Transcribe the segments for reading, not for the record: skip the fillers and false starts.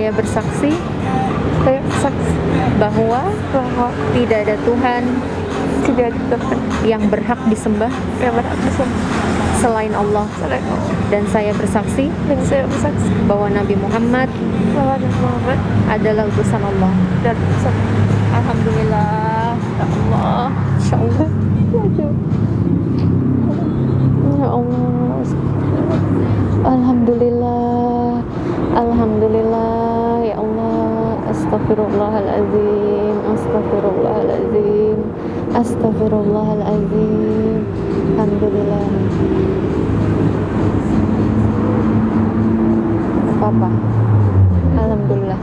saya bersaksi bahwa tidak ada Tuhan yang berhak disembah selain Allah, dan saya bersaksi bahwa Nabi Muhammad adalah utusan Allah. Alhamdulillah, ya Allah, insya Allah, ya Allah, Alhamdulillah, Alhamdulillah, ya Allah, Astaghfirullahaladzim, Astaghfirullahaladzim, Astaghfirullahaladzim, Alhamdulillah. Apa-apa, Alhamdulillah.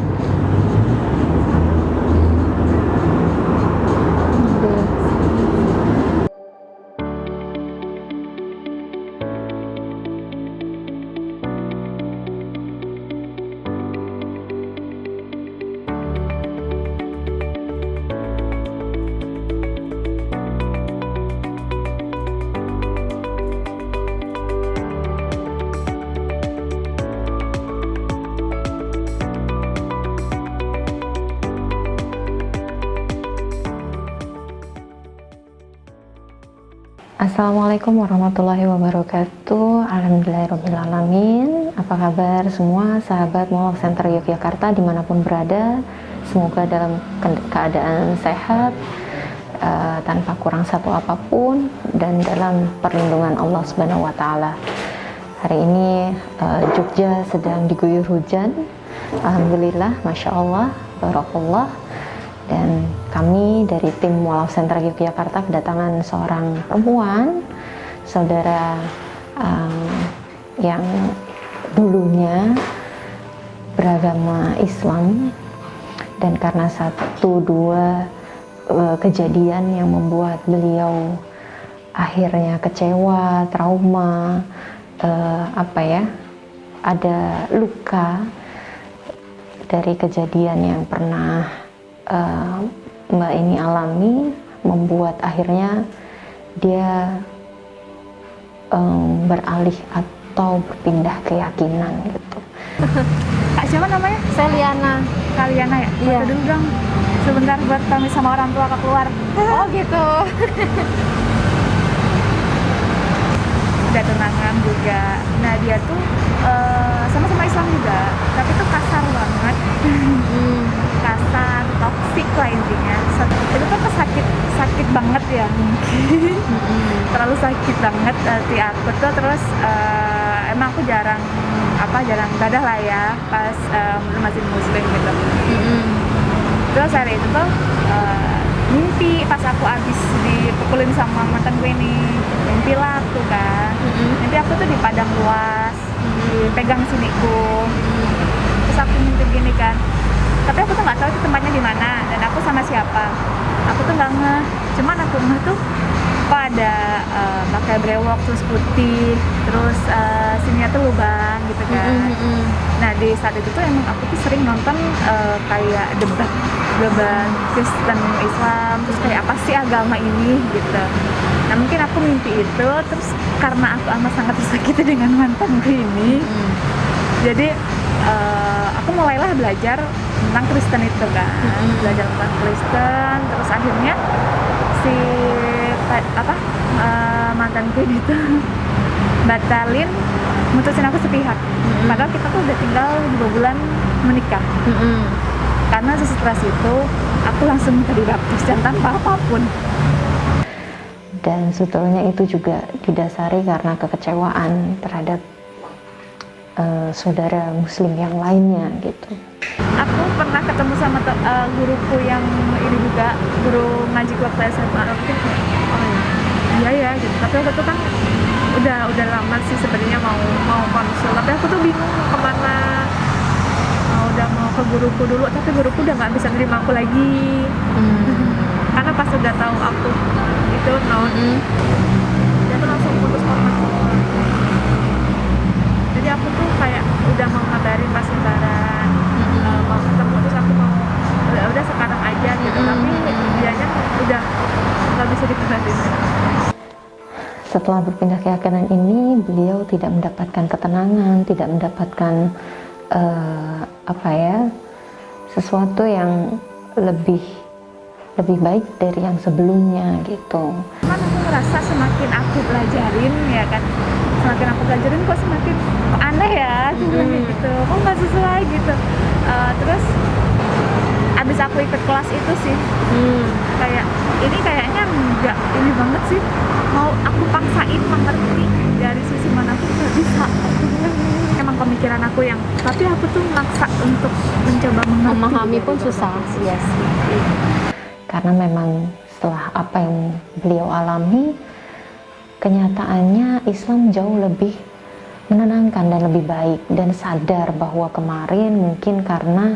Assalamualaikum warahmatullahi wabarakatuh. Alhamdulillahirrahmanirrahim. Apa kabar semua sahabat Mualaf Center Yogyakarta dimanapun berada? Semoga dalam keadaan sehat, tanpa kurang satu apapun, dan dalam perlindungan Allah Subhanahu wa Ta'ala. Hari ini Jogja sedang diguyur hujan. Alhamdulillah, Masya Allah, Barakallah. Dan kami dari tim Mualaf Center Yogyakarta kedatangan seorang perempuan, saudara yang dulunya beragama Islam, dan karena satu dua kejadian yang membuat beliau akhirnya kecewa, trauma, ada luka dari kejadian yang pernah Mbak ini alami, membuat akhirnya dia beralih atau berpindah keyakinan gitu. Kak siapa namanya? Saya Liana. Kak Liana ya? Iya. Foto dulu dong, sebentar buat pamit sama orang tua Kak keluar. Oh gitu. Udah tunangan juga. Nah dia tuh sama-sama Islam juga, tapi tuh kasar banget. Kasar, toksik lah intinya. Itu tuh sakit banget ya mungkin. Terlalu sakit banget hati aku tuh. Terus emang aku jarang ibadah lah ya pas masih muslim gitu. Terus hari itu tuh mimpi pas aku abis dipukulin sama mantan gue nih, mimpi lah aku kan. Mimpi aku tuh di padang luas, dipegang siniku. Terus aku mimpi gini kan, tapi aku tuh nggak tahu itu tempatnya di mana dan aku sama siapa. Aku tuh nggak ngeh, cuman aku ngeh tuh kok ada pakai brewok terus putih, terus sininya tuh lubang gitu kan. Nah di saat itu tuh emang aku tuh sering nonton kayak debat Kristen Islam, terus kayak apa sih agama ini gitu. Nah mungkin aku mimpi itu, terus karena aku amat sangat tersakiti dengan mantanku ini, jadi aku mulailah belajar tentang Kristen itu kan, belajar tentang Kristen. Terus akhirnya si mantanku ini tuh batalin, mutusin aku sepihak. Padahal kita tuh udah tinggal 2 bulan menikah. Karena setelah itu aku langsung minta dibaptis dan tanpa apapun. Dan sebetulnya itu juga didasari karena kekecewaan terhadap saudara muslim yang lainnya gitu. Aku pernah ketemu sama guruku yang ini juga, guru ngaji waktu SMA. Iya ya gitu. Tapi waktu itu kan udah lama sih sebenarnya mau konsul, tapi aku tuh bingung kemana. Udah mau ke guruku dulu, tapi guruku udah nggak bisa nerima aku lagi. Karena pas udah tahu aku itu dia tuh langsung putus kontak. Jadi aku tuh kayak udah mau ngabarin pas lebaran, mau ketemu, terus aku mau udah sekarang aja gitu. Tapi dianya udah nggak bisa dikabarin. Setelah berpindah keyakinan ini, beliau tidak mendapatkan ketenangan, tidak mendapatkan apa ya, sesuatu yang lebih baik dari yang sebelumnya gitu. Kan aku ngerasa semakin aku pelajarin ya kan, semakin aku pelajarin kok semakin kok aneh ya, gitu, kok nggak sesuai gitu. Terus abis aku ikut kelas itu sih, kayak ini kayaknya nggak ini banget sih, mau aku paksain mengerti dari sisi mana pun nggak bisa. Emang pemikiran aku yang, tapi aku tuh maksa untuk mencoba mengerti. Memahami pun susah. Yes. Karena memang setelah apa yang beliau alami, kenyataannya Islam jauh lebih menenangkan dan lebih baik, dan sadar bahwa kemarin mungkin karena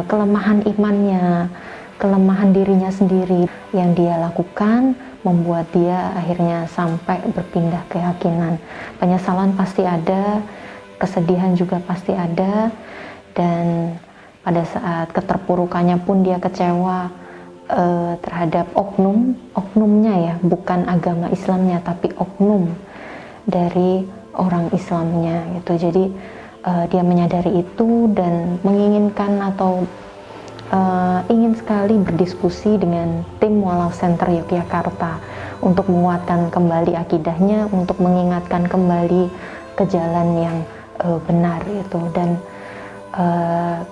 kelemahan imannya, kelemahan dirinya sendiri yang dia lakukan membuat dia akhirnya sampai berpindah keyakinan. Penyesalan pasti ada, kesedihan juga pasti ada, dan pada saat keterpurukannya pun dia kecewa terhadap oknumnya ya, bukan agama Islamnya tapi oknum dari orang Islamnya gitu. Jadi dia menyadari itu dan menginginkan atau ingin sekali berdiskusi dengan tim Mualaf Center Yogyakarta untuk menguatkan kembali akidahnya, untuk mengingatkan kembali ke jalan yang benar gitu. Dan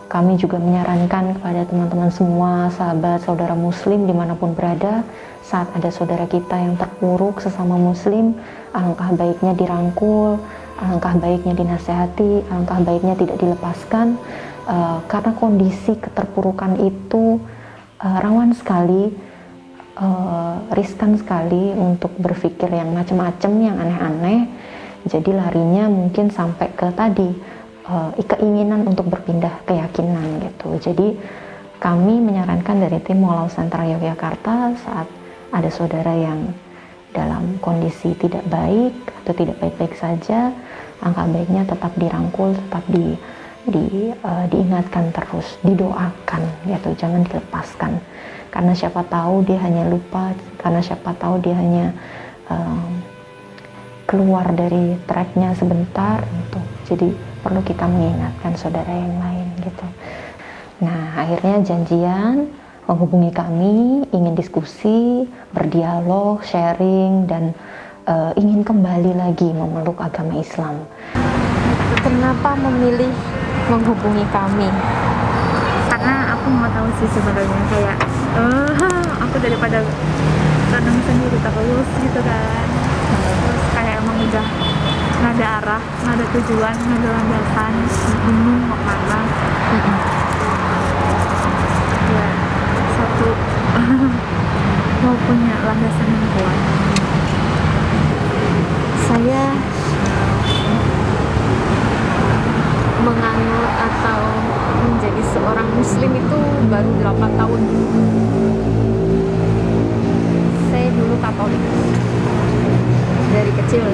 kami juga menyarankan kepada teman-teman semua, sahabat, saudara muslim dimanapun berada, saat ada saudara kita yang terpuruk sesama muslim, alangkah baiknya dirangkul, alangkah baiknya dinasehati, alangkah baiknya tidak dilepaskan, karena kondisi keterpurukan itu rawan sekali, riskan sekali untuk berpikir yang macam-macam, yang aneh-aneh. Jadi larinya mungkin sampai ke tadi, keinginan untuk berpindah keyakinan gitu. Jadi kami menyarankan dari tim Mualaf Center Yogyakarta, saat ada saudara yang dalam kondisi tidak baik atau tidak baik-baik saja, angka baiknya tetap dirangkul, tetap diingatkan terus, didoakan gitu, jangan dilepaskan. Karena siapa tahu dia hanya lupa, karena siapa tahu dia hanya keluar dari tracknya sebentar gitu. Jadi perlu kita mengingatkan saudara yang lain gitu. Nah, akhirnya janjian menghubungi kami, ingin diskusi, berdialog, sharing, dan ingin kembali lagi memeluk agama Islam. Kenapa memilih menghubungi kami? Karena aku mau tahu sih sebenarnya, kayak aku daripada tanam sendiri terus gitu kan. Terus kayak emang udah nggak ada arah, nggak ada tujuan, nggak ada landasan, bingung mau kemana. Ya satu mau punya landasan yang kuat. Saya menganut atau menjadi seorang muslim itu baru 8 tahun. Saya dulu Katolik dari kecil.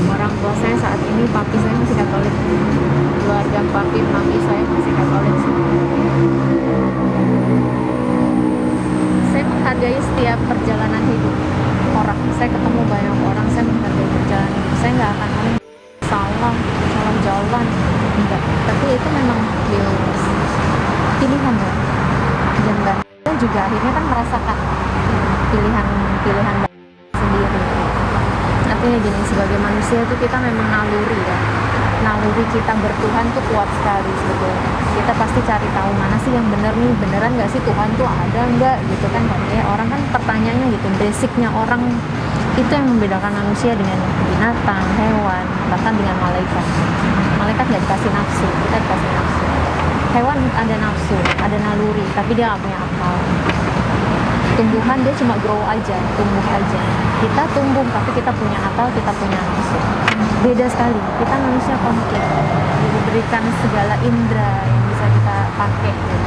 Orang tua saya saat ini, papi saya masih Katolik, keluarga papi mami saya masih Katolik. Saya menghargai setiap perjalanan hidup orang. Saya ketemu banyak orang, saya menghargai perjalanan hidup. Saya nggak akan ngomong salah jalan, enggak. Tapi itu memang pilihan ya. Dan kita juga akhirnya kan merasakan pilihan sendiri. Artinya gini, sebagai manusia itu kita memang naluri ya. Naluri kita bertuhan tuh kuat sekali sebetulnya. Kita pasti cari tahu mana sih yang benar nih, beneran nggak sih Tuhan tuh ada nggak gitu kan. Katanya orang kan pertanyaannya gitu, basicnya orang itu yang membedakan manusia dengan binatang, hewan, bahkan dengan malaikat. Malaikat nggak dikasih nafsu, kita dikasih nafsu. Hewan ada nafsu, ada naluri, tapi dia nggak punya akal. Tumbuhan dia cuma grow aja, tumbuh aja. Kita tumbuh tapi kita punya akal, kita punya nafsu. Beda sekali. Kita manusia konkret, diberikan segala indera yang bisa kita pakai, gitu.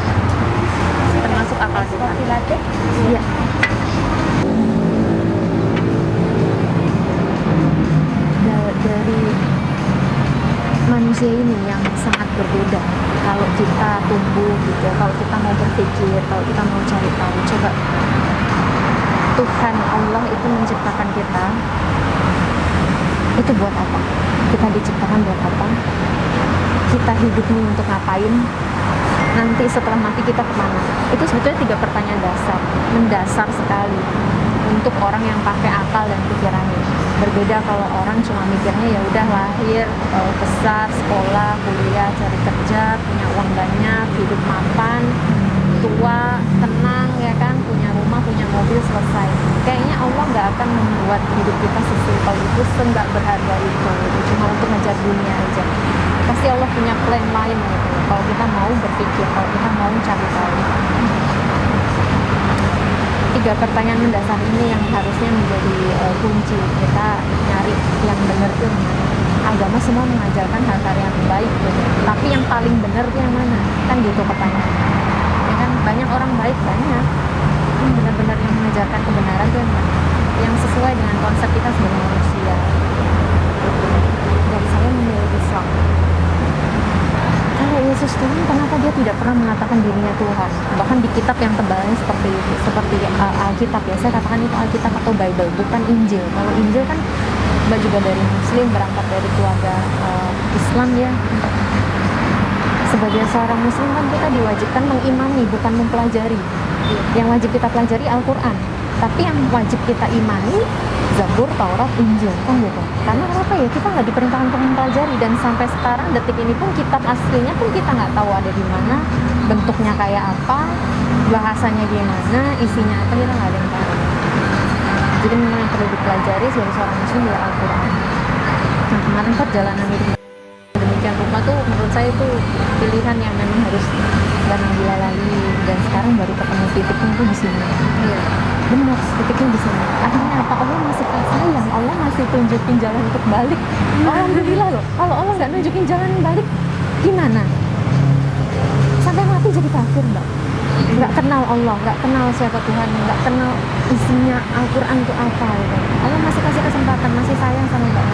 Termasuk akal kita. Iya. Dari manusia ini yang sangat berbeda. Kalau kita tumbuh gitu, kalau kita mau berpikir, kalau kita mau cari tahu, coba Tuhan Allah itu menciptakan kita itu buat apa? Kita diciptakan buat apa? kita hidup nih untuk ngapain, nanti setelah mati kita kemana. Itu sebetulnya 3 pertanyaan mendasar sekali untuk orang yang pakai akal dan pikirannya. Berbeda kalau orang cuma mikirnya ya udah lahir, besar, sekolah, kuliah, cari kerja, punya uang banyak, hidup mapan, tua, tenang, ya kan, punya rumah, punya mobil, selesai. Kayaknya Allah nggak akan membuat hidup kita sesimpel itu, nggak berharga itu, cuma untuk ngejar dunia aja. Pasti Allah punya plan lain gitu, kalau kita mau berpikir, kalau kita mau cari tahu. 3 pertanyaan mendasar ini yang harusnya menjadi kunci kita nyari yang benar itu yang mana. Agama semua mengajarkan hal-hal yang baik gitu, tapi yang paling benar itu yang mana, kan gitu pertanyaannya. Ya kan, banyak orang baik, banyak benar-benar yang mengajarkan kebenaran itu yang mana, yang sesuai dengan konsep kita sebagai manusia. Dan saya memilih Islam. Kalau Yesus Tuhan, kenapa dia tidak pernah mengatakan dirinya Tuhan? Bahkan di kitab yang tebalnya seperti Alkitab, ya saya katakan itu Alkitab atau Bible, bukan Injil. Kalau Injil kan juga dari Muslim, berangkat dari keluarga Islam ya. Sebagai seorang Muslim kan kita diwajibkan mengimani, bukan mempelajari. Yang wajib kita pelajari Al-Quran, tapi yang wajib kita imani Zabur, Taurat, Injil, kan gitu. Karena kenapa ya, kita nggak diperintahkan untuk mempelajari, dan sampai sekarang detik ini pun kitab aslinya pun kita nggak tahu ada di mana, bentuknya kayak apa, bahasanya gimana, isinya apa, kita nggak ada yang tahu. Jadi memang yang perlu dipelajari sebagai seorang Muslim adalah Al-Quran. Nah, kemarin perjalanan hidup demikian rupa tuh menurut saya itu pilihan yang memang harus jangan dilalui, dan sekarang baru ketemu titiknya tuh di sini. Iya. Benar, titiknya di sini. Akhirnya apa? Allah masih sayang, Allah masih tunjukin jalan untuk balik. Alhamdulillah loh. Kalau Allah nggak nunjukin jalan balik, gimana? Sampai mati jadi kafir, Mbak. Nggak kenal Allah, nggak kenal siapa Tuhan, nggak kenal isinya Al-Quran itu apa gitu. Allah masih kasih kesempatan, masih sayang sama Mbak.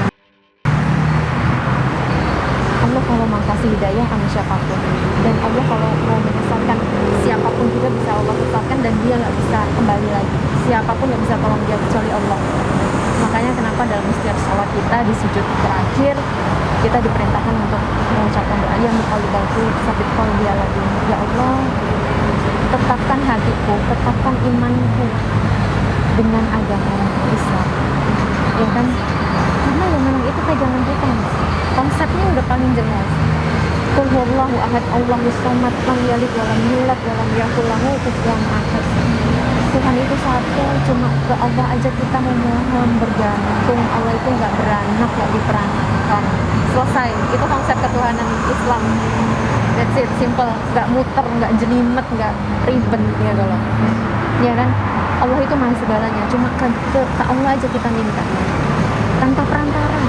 Allah kalau mau kasih hidayah sama siapapun, dan Allah kalau mau menyesatkan siapapun juga bisa Allah sesatkan, dan dia nggak bisa kembali lagi. Siapapun nggak bisa tolong dia kecuali Allah. Makanya kenapa dalam setiap sholat kita di sujud terakhir kita diperintahkan untuk mengucapkan doa yang berkali-kali sabit qalbi lagi. Ya Allah, tetapkan hatiku, tetapkan imanku dengan agama Islam, ya kan? Karena ya memang itu pegangan kita. Konsepnya udah paling jelas. Qul huwallahu ahad, Allahus samad, lam yalid wa lam yulad wa lam yakul lahu kufuwan ahad. Tuhan itu satu, cuma ke Allah aja kita memohon, bergantung. Allah itu nggak beranak, nggak diperankan. Selesai. Itu konsep ketuhanan Islam. That's it, simple. Nggak muter, nggak jelimet, nggak ribet ya kalau. Ya kan? Allah itu maha segalanya. Cuma ke Allah aja kita minta, tanpa perantara.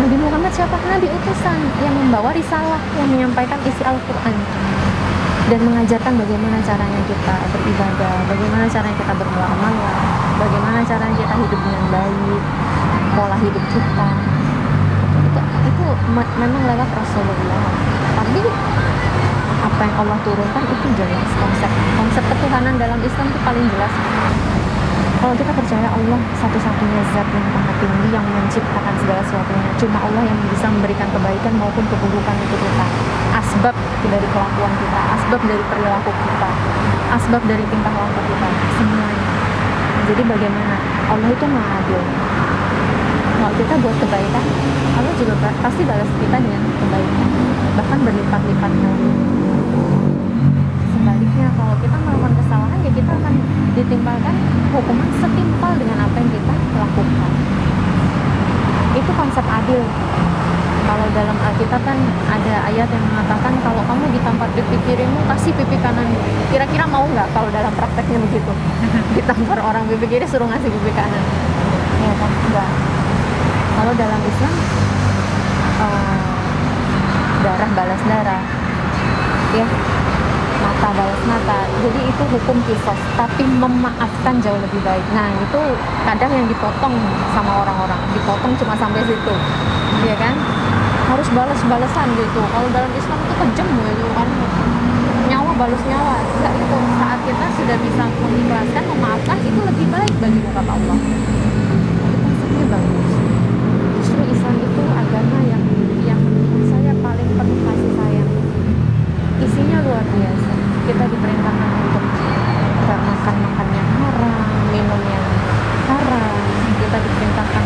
Nabi Muhammad siapa? Nabi utusan yang membawa risalah, yang menyampaikan isi Al-Quran dan mengajarkan bagaimana caranya kita beribadah, bagaimana caranya kita bermuamalah, bagaimana caranya kita hidup dengan baik, pola hidup kita. Itu memang lewat Rasulullah. Tapi apa yang Allah turunkan itu jelas, konsep ketuhanan dalam Islam itu paling jelas. Kalau kita percaya Allah satu-satunya zat yang maha tinggi, yang menciptakan segala sesuatunya, cuma Allah yang bisa memberikan kebaikan maupun keburukan itu kita. Asbab dari kelakuan kita, asbab dari perilaku kita, asbab dari tingkah laku kita, semuanya. Jadi bagaimana? Allah itu maha adil. Kalau kita buat kebaikan, Allah juga pasti balas kita dengan kebaikan, bahkan berlipat-lipatnya. Sebaliknya, kalau kita melakukan kesalahan, ya kita akan ditimpakan hukuman setimpal dengan apa yang kita lakukan. Itu konsep adil. Kalau dalam Alkitab kan ada ayat yang mengatakan kalau kamu ditampar pipi kirimu, kasih pipi kananmu. Kira-kira mau nggak kalau dalam prakteknya begitu? Ditampar orang pipi kiri, suruh ngasih pipi kanan. Ya kan? Enggak. Kalau dalam Islam, darah balas darah, ya, mata balas mata. Jadi itu hukum kisos, tapi memaafkan jauh lebih baik. Nah itu kadang yang dipotong sama orang-orang, dipotong cuma sampai situ, ya kan? Harus balas-balasan gitu. Kalau dalam Islam itu kejam gitu kan, nyawa balas nyawa. Enggak, itu saat kita sudah bisa mengikhlaskan, memaafkan, itu lebih baik bagi kata Allah. Itu konsepnya bagus. Justru Islam itu agama yang menurut saya paling penuh kasih sayang. Isinya luar biasa. Kita diperintahkan untuk gak makan yang haram, minum yang haram. Kita diperintahkan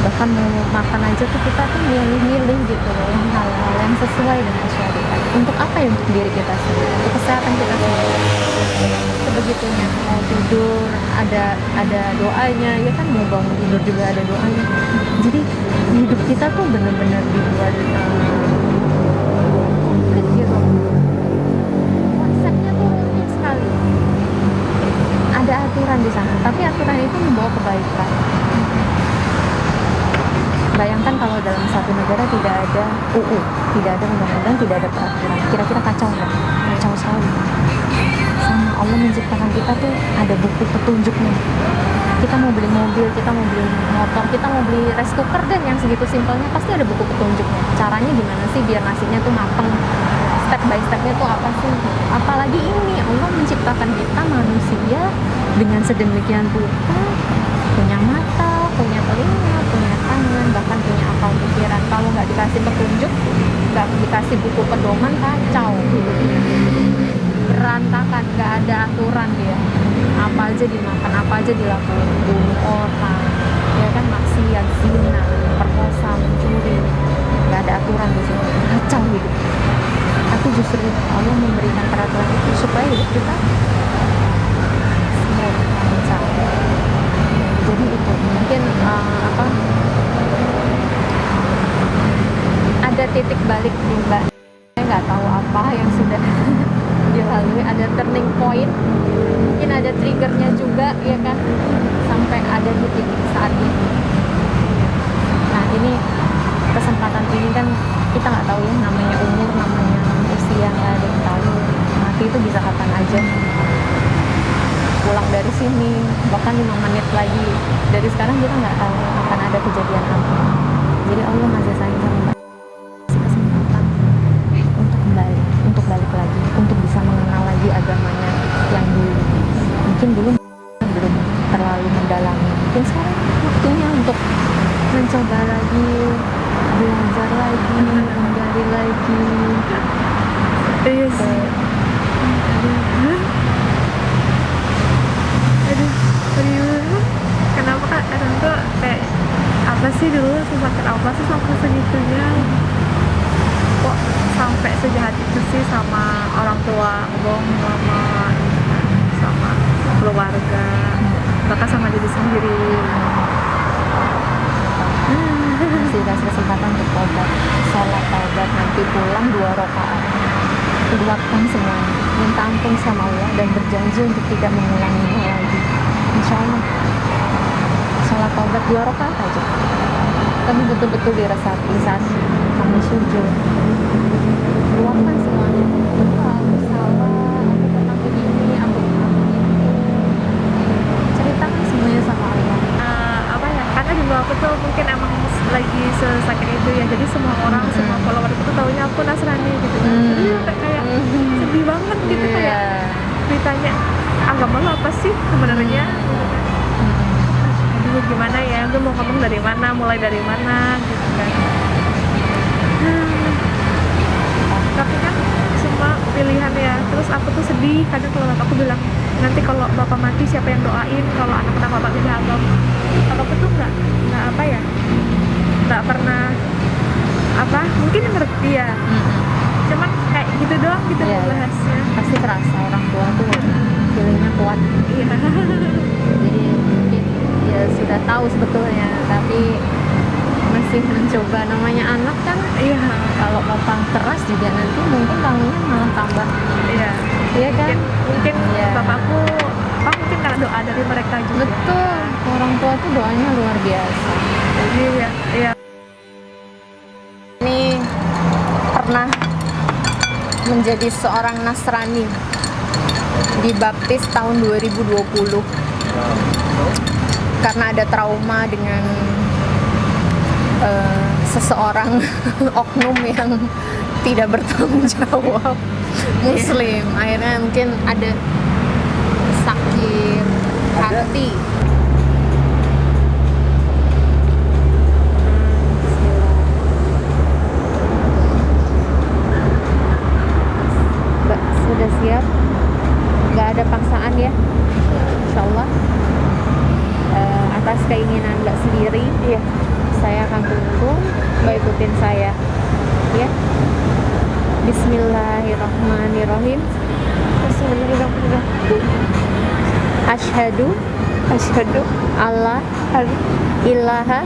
bahkan mau makan aja tuh kita tuh milih-milih gitu loh, yang hal-hal yang sesuai dengan syariat. Untuk apa ya? Untuk diri kita sendiri, untuk kesehatan kita sendiri. Sebegitunya mau tidur ada doanya, ya kan, mau bangun tidur juga ada doanya. Jadi hidup kita tuh benar-benar dibuat komplit gitu. Konsepnya tuh rumit sekali. Ada aturan di sana, tapi aturan itu membawa kebaikan. Bayangkan kalau dalam satu negara tidak ada UU, tidak ada undang-undang, tidak ada peraturan, kira-kira kacau nggak? Kacau sekali. Sama Allah menciptakan kita tuh ada buku petunjuknya. Kita mau beli mobil, kita mau beli motor, kita mau beli rice cooker, dan yang segitu simpelnya pasti ada buku petunjuknya. Caranya gimana sih biar nasinya tuh mateng? Step by stepnya tuh apa sih? Apalagi ini Allah menciptakan kita manusia dengan sedemikian rupa, punya mata, punya telinga, punya tangan, bahkan punya akal pikiran. Kalau nggak dikasih petunjuk, nggak dikasih buku pedoman, kacau hidupnya, berantakan, nggak ada aturan dia. Apa aja dimakan, apa aja dilakukan, bunuh orang, ya kan, maksiat, zina, perkosa, mencuri, nggak ada aturan di sini, kacau hidup. Tapi justru Allah memberikan peraturan itu supaya hidup kita smooth, lancar. Jadi itu mungkin ada titik balik di Mbak. Saya nggak tahu apa yang sudah dilalui, ada turning point, mungkin ada triggernya juga, ya kan, sampai ada di titik saat ini. Nah, ini kesempatan ini kan kita nggak tahu ya, namanya umur, namanya usia, nggak ada yang tahu. Mati itu bisa kapan aja. Pulang dari sini bahkan 5 menit lagi dari sekarang kita nggak tahu akan ada kejadian apa. Jadi Allah masih sayang sama Mbak, kasih kesempatan untuk kembali, untuk balik lagi, untuk bisa mengenal lagi agamanya yang dulu. Mungkin dulu belum terlalu mendalami, mungkin sekarang waktunya untuk mencoba lagi, belajar lagi, menggali lagi. Iya sih. Aduh, kenapa kak kadang tuh kayak apa sih dulu sesakit apa sih sampai segitunya, kok sampai sejahat itu sih sama orang tua, ngomong sama keluarga, bahkan sama diri sendiri. Masih kasih kesempatan untuk tobat, sholat taubat, nanti pulang 2 rakaat, luapkan semuanya, minta ampun sama Allah, dan berjanji untuk tidak mengulanginya lagi. Insya Allah sholat taubat 2 rakaat aja, tapi betul-betul diresapi saat kamu sujud. Luapkan semuanya. Aku salah, aku pernah begini, aku pernah begitu. Ceritakan semuanya sama Allah. Apa ya, karena dulu aku tuh mungkin emang lagi sesakit itu ya, jadi semua orang, semua follower itu taunya aku Nasrani gitu kan. Jadi kayak sedih banget gitu, kayak ditanya agama lo apa sih sebenarnya gitu kan. Aduh gimana ya, gue mau ngomong dari mana, mulai dari mana gitu kan. Tapi kan semua pilihan ya. Terus aku tuh sedih kadang kalau aku bilang, nanti kalau bapak mati siapa yang doain kalau anak-anak bapak pindah agama. Bapakku tuh nggak apa ya, nggak pernah apa, mungkin ngerti ya, cuman kayak gitu doang gitu bahasnya. Pasti kerasa orang tua tuh feelingnya kuat. Iya. Jadi mungkin ya sudah tahu sebetulnya, tapi masih mencoba. Namanya anak kan, Iya. kalau papa keras juga nanti mungkin kamunya malah tambah. Iya. Iya kan? Mungkin Iya. bapakku apa mungkin karena doa dari mereka juga. Betul, orang tua tuh doanya luar biasa. Jadi ya. Ini pernah menjadi seorang Nasrani, dibaptis tahun 2020 karena ada trauma dengan seseorang oknum yang tidak bertanggung jawab, Muslim. Akhirnya mungkin ada sakit hati. siap, nggak ada paksaan ya, insya Allah. Atas keinginan Mbak sendiri, Iya. saya akan tunggu, Mbak ikutin saya ya. Bismillahirrahmanirrahim. Bismillahirrahmanirrahim. Asyhadu Asyhadu alla an ilaha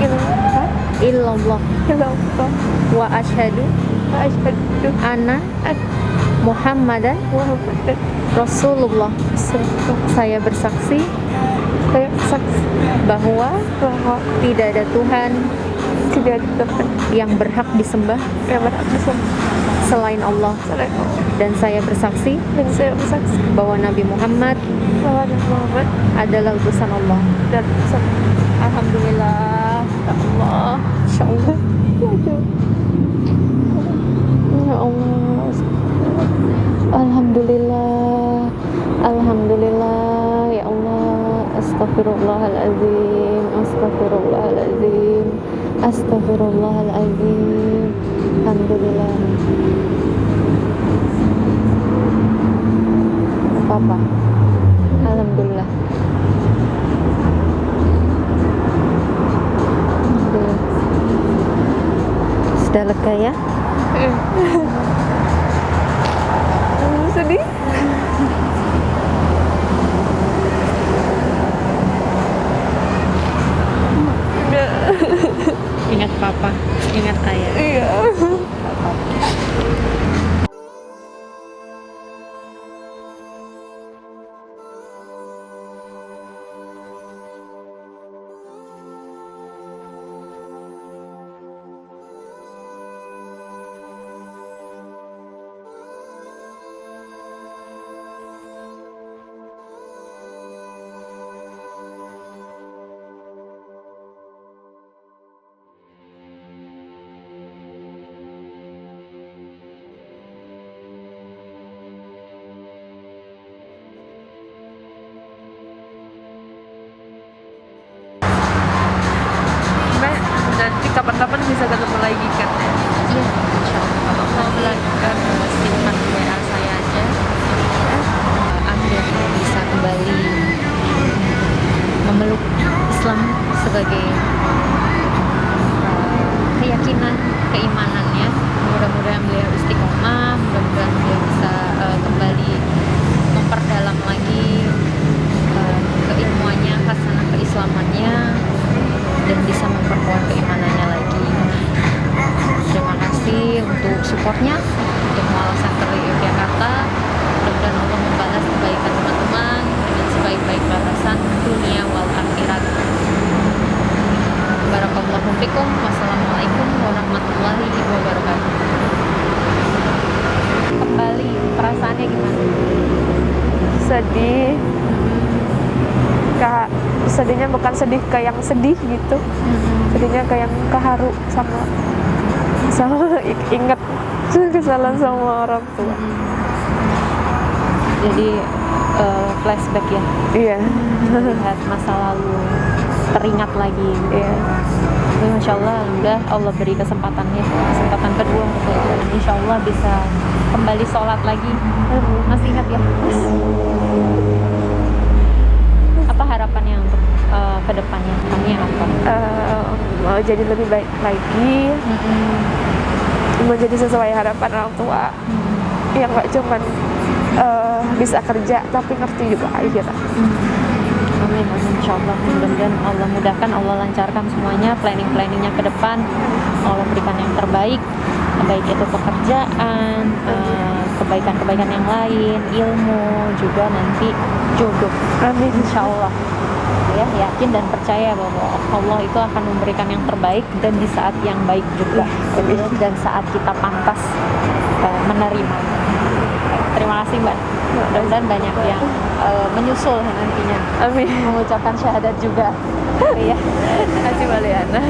ilaha illallah illallah wa asyhadu wa asyhadu anna anna Muhammadan Muhammadan Rasulullah. Rasulullah. Saya bersaksi Saya saksi bahwa bahwa tidak ada Tuhan tidak ada Tuhan yang berhak disembah yang berhak disembah selain Allah, selain Allah. dan saya bersaksi Dan saya bersaksi bahwa Nabi Muhammad bahwa Nabi Muhammad adalah utusan Allah. dan Alhamdulillah, ya Allah, insya Allah, ya Allah, Alhamdulillah, Alhamdulillah, ya Allah, Astagfirullahaladzim, Astagfirullahaladzim, Astagfirullahaladzim, Alhamdulillah. Apa-apa, Alhamdulillah. Alhamdulillah. Sudah lega ya? sedih. Ingat papa, ingat ayah. Iya. Nanti kapan-kapan bisa ketemu lagi kan ya? Iya, insya Allah. Kalau mau melanjutkan simpan WA saya aja. Anda bisa kembali memeluk Islam sebagai keyakinan, keimanannya. Mudah-mudahan beliau istiqomah, mudah-mudahan beliau bisa kembali memperdalam lagi keilmuannya, khasanah keislamannya, dan bisa memperkuat keimanannya lagi. Terima kasih untuk supportnya untuk Mualaf Center Yogyakarta. Mudah-mudahan Allah membalas kebaikan teman-teman dengan sebaik-baik balasan dunia wal akhirat. Barakallahu fikum. Wassalamualaikum warahmatullahi wabarakatuh. Kembali, perasaannya gimana? Sedih. Sedihnya bukan sedih ke yang sedih gitu, sedihnya ke yang keharu sama ingat kesalahan sama orang tua. Jadi flashback ya, Iya. melihat masa lalu, teringat lagi. Iya. Tapi Masya Allah, alhamdulillah Allah beri kesempatan kedua untuk belajar. Insya Allah bisa kembali sholat lagi. Masih ingat ya? Apa harapannya untuk kedepannya? Kami apa? Mau jadi lebih baik lagi, menjadi sesuai harapan orang tua, yang gak cuman bisa kerja tapi ngerti juga akhirat. Amin, insya Allah. Mudah-mudahan Allah mudahkan, Allah lancarkan semuanya, planningnya ke depan. Allah berikan yang terbaik, baik itu pekerjaan, kebaikan-kebaikan yang lain, ilmu, juga nanti jodoh. Amin. Insya Allah. Ya, yakin dan percaya bahwa Allah itu akan memberikan yang terbaik dan di saat yang baik juga, dan saat kita pantas menerima. Terima kasih Mbak. Mudah-mudahan banyak yang menyusul nantinya. Amin. Mengucapkan syahadat juga. Ya. Terima kasih Mbak Liana.